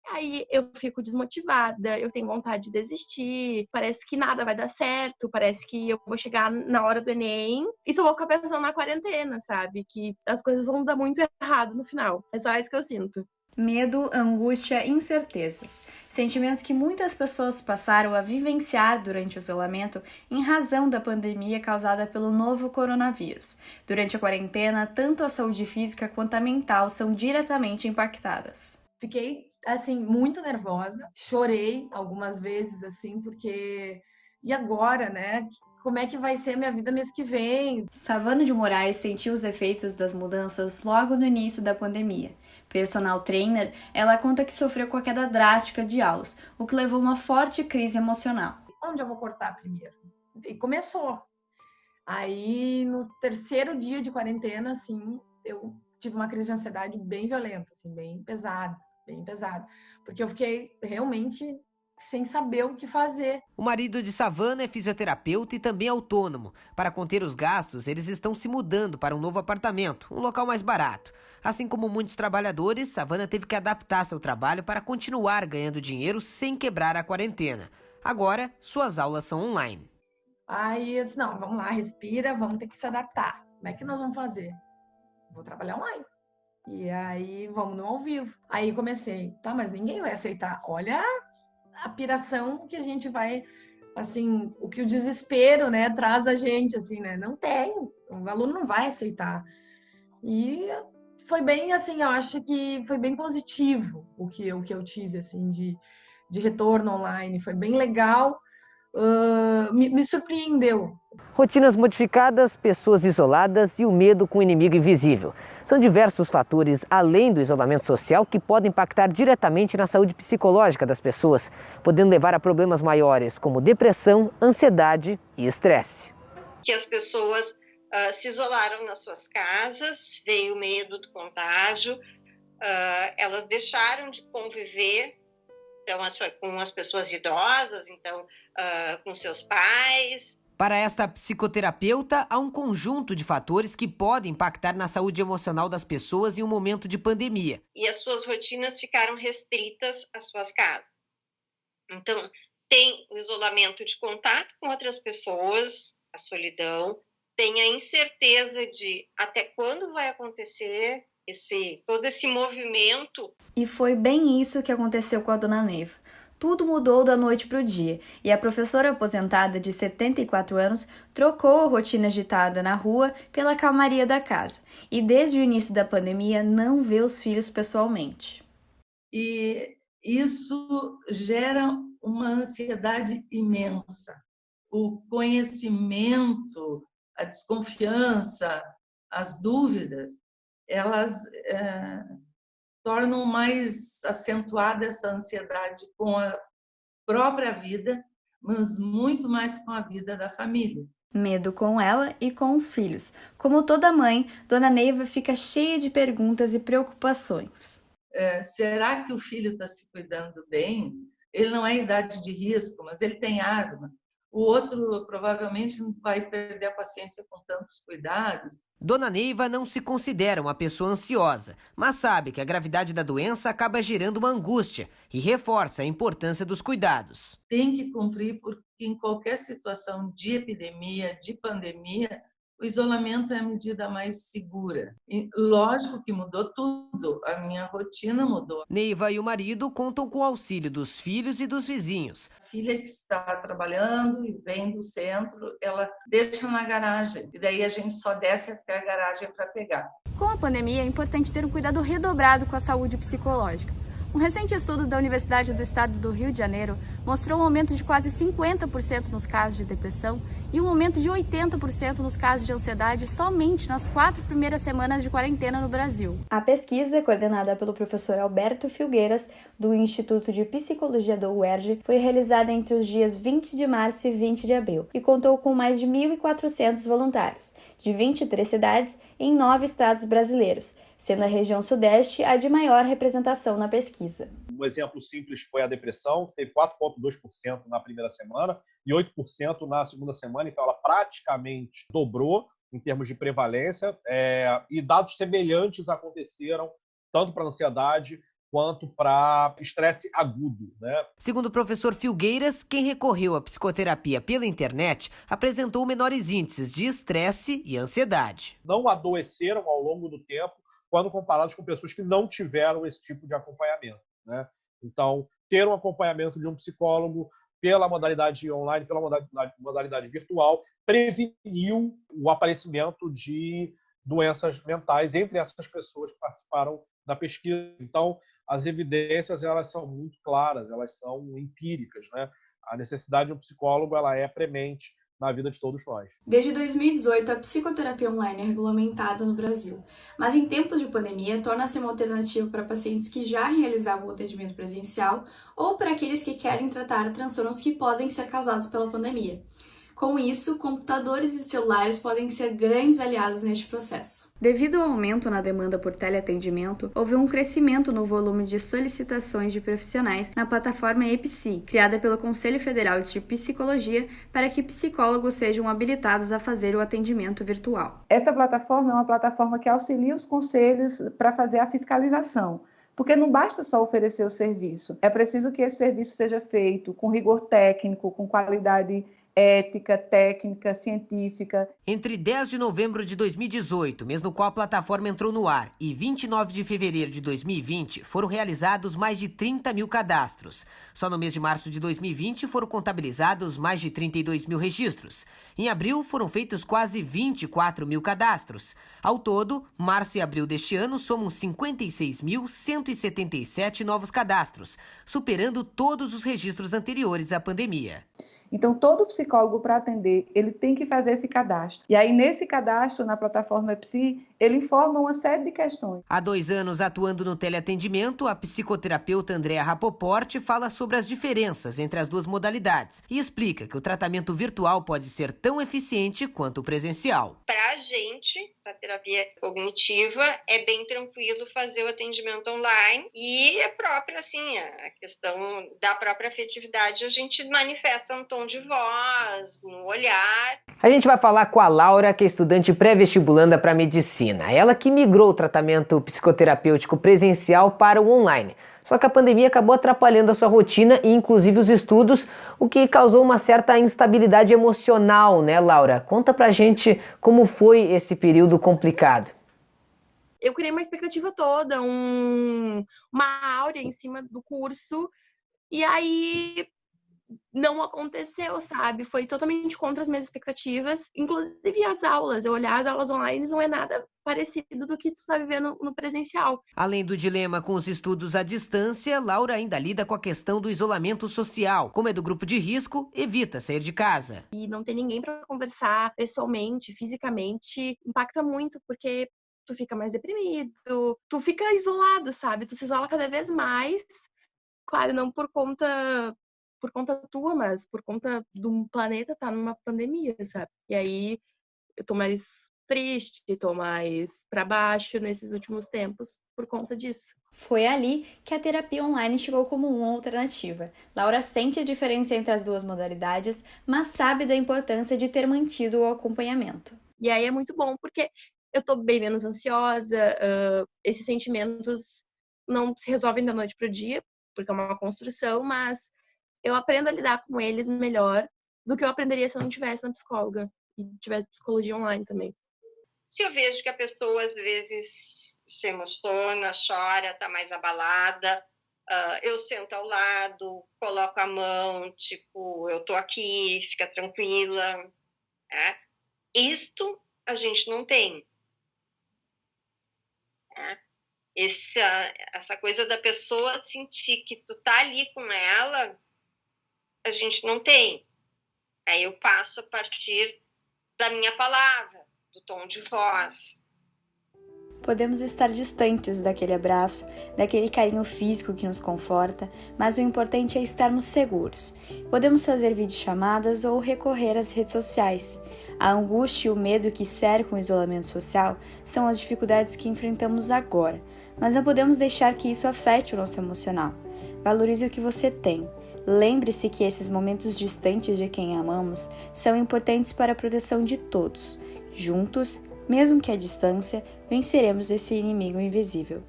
Aí eu fico desmotivada, eu tenho vontade de desistir, parece que nada vai dar certo, parece que eu vou chegar na hora do Enem e só vou ficar pensando na quarentena, sabe? Que as coisas vão dar muito errado no final. É só isso que eu sinto. Medo, angústia, incertezas. Sentimentos que muitas pessoas passaram a vivenciar durante o isolamento em razão da pandemia causada pelo novo coronavírus. Durante a quarentena, tanto a saúde física quanto a mental são diretamente impactadas. Fiquei, assim, muito nervosa, chorei algumas vezes, assim, porque e agora, né? Como é que vai ser a minha vida mês que vem? Savana de Moraes sentiu os efeitos das mudanças logo no início da pandemia. Personal trainer, ela conta que sofreu com a queda drástica de aulas, o que levou a uma forte crise emocional. Onde eu vou cortar primeiro? E começou. Aí, no terceiro dia de quarentena, assim, eu tive uma crise de ansiedade bem violenta, assim, bem pesada, porque eu fiquei realmente sem saber o que fazer. O marido de Savana é fisioterapeuta e também autônomo. Para conter os gastos, eles estão se mudando para um novo apartamento, um local mais barato. Assim como muitos trabalhadores, Savana teve que adaptar seu trabalho para continuar ganhando dinheiro sem quebrar a quarentena. Agora, suas aulas são online. Aí eu disse, não, vamos lá, respira, vamos ter que se adaptar. Como é que nós vamos fazer? Vou trabalhar online. E aí, vamos no ao vivo. Aí comecei, tá, mas ninguém vai aceitar. Olha a piração que a gente vai, assim, o que o desespero, né, traz a gente, assim, né? Não tem, o aluno não vai aceitar. E foi bem, assim, eu acho que foi bem positivo o que eu tive, assim, de retorno online. Foi bem legal, me surpreendeu. Rotinas modificadas, pessoas isoladas e o medo com o inimigo invisível. São diversos fatores, além do isolamento social, que podem impactar diretamente na saúde psicológica das pessoas, podendo levar a problemas maiores, como depressão, ansiedade e estresse. Que as pessoas se isolaram nas suas casas, veio o medo do contágio, elas deixaram de conviver então, com as pessoas idosas, então, com seus pais. Para esta psicoterapeuta, há um conjunto de fatores que podem impactar na saúde emocional das pessoas em um momento de pandemia. E as suas rotinas ficaram restritas às suas casas. Então, tem o isolamento de contato com outras pessoas, a solidão, tem a incerteza de até quando vai acontecer todo esse movimento. E foi bem isso que aconteceu com a dona Neiva. Tudo mudou da noite para o dia, e a professora aposentada de 74 anos trocou a rotina agitada na rua pela calmaria da casa, e desde o início da pandemia não vê os filhos pessoalmente. E isso gera uma ansiedade imensa. O conhecimento, a desconfiança, as dúvidas, elas tornam mais acentuada essa ansiedade com a própria vida, mas muito mais com a vida da família. Medo com ela e com os filhos. Como toda mãe, Dona Neiva fica cheia de perguntas e preocupações. Será que o filho está se cuidando bem? Ele não é em idade de risco, mas ele tem asma. O outro provavelmente vai perder a paciência com tantos cuidados. Dona Neiva não se considera uma pessoa ansiosa, mas sabe que a gravidade da doença acaba gerando uma angústia e reforça a importância dos cuidados. Tem que cumprir, porque em qualquer situação de epidemia, de pandemia, o isolamento é a medida mais segura. E lógico que mudou tudo, a minha rotina mudou. Neiva e o marido contam com o auxílio dos filhos e dos vizinhos. A filha que está trabalhando e vem do centro, ela deixa na garagem, e daí a gente só desce até a garagem para pegar. Com a pandemia, é importante ter um cuidado redobrado com a saúde psicológica. Um recente estudo da Universidade do Estado do Rio de Janeiro mostrou um aumento de quase 50% nos casos de depressão e um aumento de 80% nos casos de ansiedade somente nas 4 primeiras semanas de quarentena no Brasil. A pesquisa, coordenada pelo professor Alberto Filgueiras, do Instituto de Psicologia da UERJ, foi realizada entre os dias 20 de março e 20 de abril e contou com mais de 1.400 voluntários, de 23 cidades em 9 estados brasileiros, sendo a região sudeste a de maior representação na pesquisa. Um exemplo simples foi a depressão, que teve 4,2% na primeira semana e 8% na segunda semana, então ela praticamente dobrou em termos de prevalência, e dados semelhantes aconteceram tanto para a ansiedade quanto para estresse agudo, né? Segundo o professor Filgueiras, quem recorreu à psicoterapia pela internet apresentou menores índices de estresse e ansiedade. Não adoeceram ao longo do tempo quando comparados com pessoas que não tiveram esse tipo de acompanhamento, né? Então, ter um acompanhamento de um psicólogo pela modalidade online, pela modalidade virtual, preveniu o aparecimento de doenças mentais entre essas pessoas que participaram da pesquisa. Então, as evidências elas são muito claras, elas são empíricas, né? A necessidade de um psicólogo ela é premente na vida de todos nós. Desde 2018, a psicoterapia online é regulamentada no Brasil, mas em tempos de pandemia torna-se uma alternativa para pacientes que já realizavam o atendimento presencial ou para aqueles que querem tratar transtornos que podem ser causados pela pandemia. Com isso, computadores e celulares podem ser grandes aliados neste processo. Devido ao aumento na demanda por teleatendimento, houve um crescimento no volume de solicitações de profissionais na plataforma ePsi, criada pelo Conselho Federal de Psicologia, para que psicólogos sejam habilitados a fazer o atendimento virtual. Essa plataforma é uma plataforma que auxilia os conselhos para fazer a fiscalização. Porque não basta só oferecer o serviço, é preciso que esse serviço seja feito com rigor técnico, com qualidade ética, técnica, científica. Entre 10 de novembro de 2018, mês no qual a plataforma entrou no ar, e 29 de fevereiro de 2020, foram realizados mais de 30 mil cadastros. Só no mês de março de 2020 foram contabilizados mais de 32 mil registros. Em abril foram feitos quase 24 mil cadastros. Ao todo, março e abril deste ano somam 56.177 novos cadastros, superando todos os registros anteriores à pandemia. Então, todo psicólogo, para atender, ele tem que fazer esse cadastro. E aí, nesse cadastro, na plataforma ePsi, ele informa uma série de questões. Há 2 anos atuando no teleatendimento, a psicoterapeuta Andréa Rapoport fala sobre as diferenças entre as duas modalidades e explica que o tratamento virtual pode ser tão eficiente quanto o presencial. Para a gente, a terapia cognitiva, é bem tranquilo fazer o atendimento online e a própria, assim, a questão da própria afetividade a gente manifesta no tom de voz, no olhar. A gente vai falar com a Laura, que é estudante pré-vestibulanda para medicina. Ela que migrou o tratamento psicoterapêutico presencial para o online. Só que a pandemia acabou atrapalhando a sua rotina e inclusive os estudos, o que causou uma certa instabilidade emocional, né, Laura? Conta pra gente como foi esse período complicado. Eu criei uma expectativa toda, uma áurea em cima do curso, e aí não aconteceu, sabe? Foi totalmente contra as minhas expectativas. Inclusive as aulas, eu olhar as aulas online não é nada parecido do que tu tá vivendo no presencial. Além do dilema com os estudos à distância, Laura ainda lida com a questão do isolamento social. Como é do grupo de risco, evita sair de casa. E não ter ninguém para conversar pessoalmente, fisicamente, impacta muito, porque tu fica mais deprimido, tu fica isolado, sabe? Tu se isola cada vez mais. Claro, não por conta tua, mas por conta do planeta tá numa pandemia, sabe? E aí eu tô mais triste, tô mais pra baixo nesses últimos tempos por conta disso. Foi ali que a terapia online chegou como uma alternativa. Laura sente a diferença entre as duas modalidades, mas sabe da importância de ter mantido o acompanhamento. E aí é muito bom, porque eu tô bem menos ansiosa, esses sentimentos não se resolvem da noite pro dia, porque é uma construção, mas eu aprendo a lidar com eles melhor do que eu aprenderia se eu não tivesse na psicóloga e tivesse psicologia online também. Se eu vejo que a pessoa, às vezes, se emociona, chora, está mais abalada, eu sento ao lado, coloco a mão, tipo, eu tô aqui, fica tranquila. Né? Isto a gente não tem. Né? Essa coisa da pessoa sentir que tu tá ali com ela, a gente não tem. Aí eu passo a partir da minha palavra, do tom de voz. Podemos estar distantes daquele abraço, daquele carinho físico que nos conforta, mas o importante é estarmos seguros. Podemos fazer videochamadas ou recorrer às redes sociais. A angústia e o medo que cercam o isolamento social são as dificuldades que enfrentamos agora, mas não podemos deixar que isso afete o nosso emocional. Valorize o que você tem. Lembre-se que esses momentos distantes de quem amamos são importantes para a proteção de todos. Juntos, mesmo que à distância, venceremos esse inimigo invisível.